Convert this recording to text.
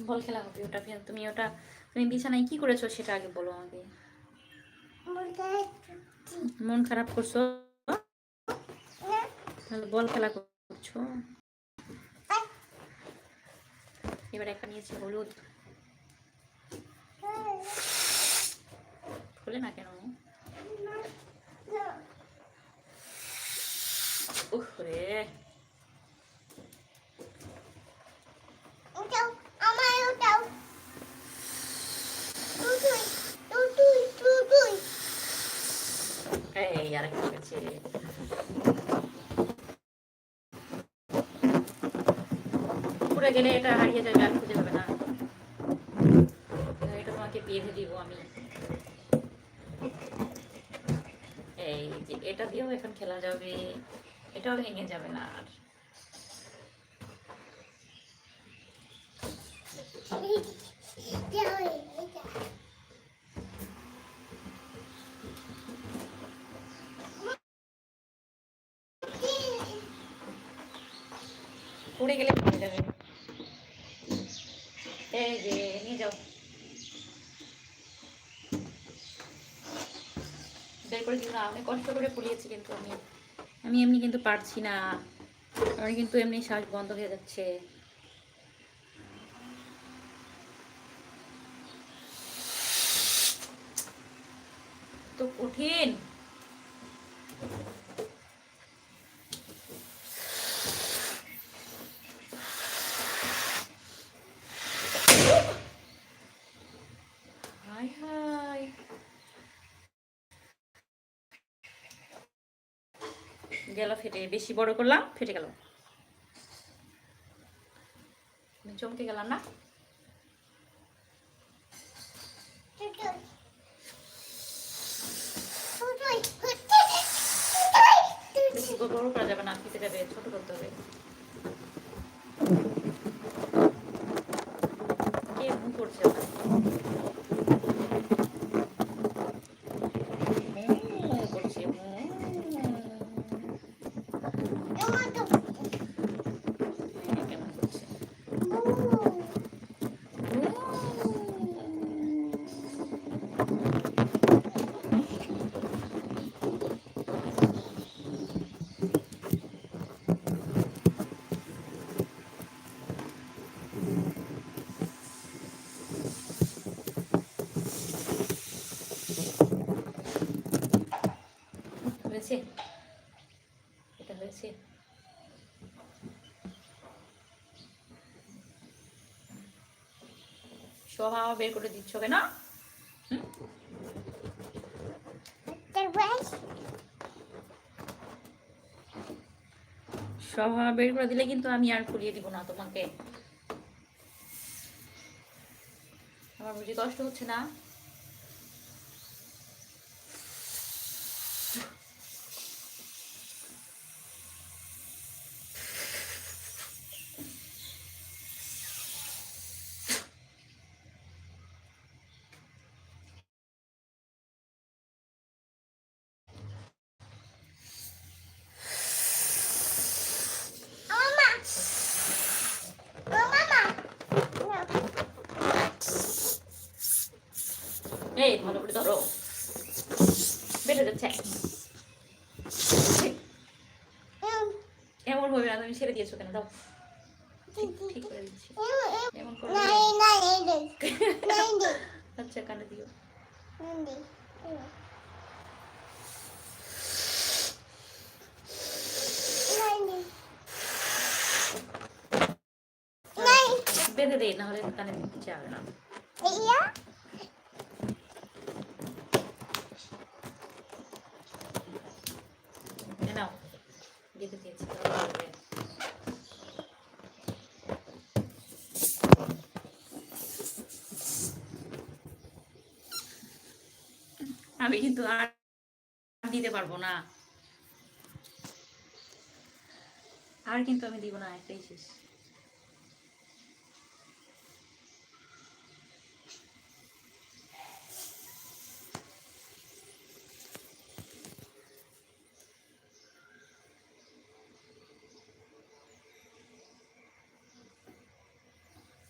বল খেলা হবে ওটা। তুমি ওটা তুমি বিছানায় কি করেছো সেটা আগে বলো আমাকে। মন খারাপ করছো? বল খেলা করছো? এবার একটা নিয়েছি হলুদ। খুলে না কেন? উহ রে, এই আরেকটা গেছে। পুরো গেলে এটা হারিয়ে যাবে, আর খুঁজে পাবে না। এটা তোমাকে বেঁধে দিব আমি। এই যে এটা দিয়েও এখন খেলা যাবে, এটাও ভেঙে যাবে না আর। পড়ে গেলে ভেঙে যাবে। এই যে নিয়ে যাও, বের করে দিও না। অনেক কষ্ট করে পুড়িয়েছি কিন্তু আমি আমি এমনি কিন্তু পারছি না। আমার কিন্তু এমনি শ্বাস বন্ধ হয়ে যাচ্ছে। তো কঠিন। হায় হায়, গেল ফেটে। বেশি বড় করলাম, ফেটে গেল। আমি চমকে গেলাম না? বেশি বড় করা যাবে না, ফেটে যাবে, ছোট করতে হবে। কে মুখ করছে ওখানে? করছে কেমন করছে? হয়েছে? এটা হয়েছে? সব বের করে দিচ্ছ কেন? সব বের করে দিলে কিন্তু আমি আর পুড়িয়ে দিব না তোমাকে। আমার বুঝি কষ্ট হচ্ছে না? এই ভালো করে ধরো, বেড়ে যাচ্ছে। এমন হবে না, তুমি ছেড়ে দিয়েছো কেন? দাও, ঠিক ঠিক করে দিচ্ছি। এমন করে আচ্ছা, কানে দিও। বেঁধে দেই, নাহলে কানে দিতে যাবে না। নাও, বেঁধে দিয়েছি। আমি কিন্তু আর দিতে পারবো না, আর কিন্তু আমি দিব না, একটাই শেষ।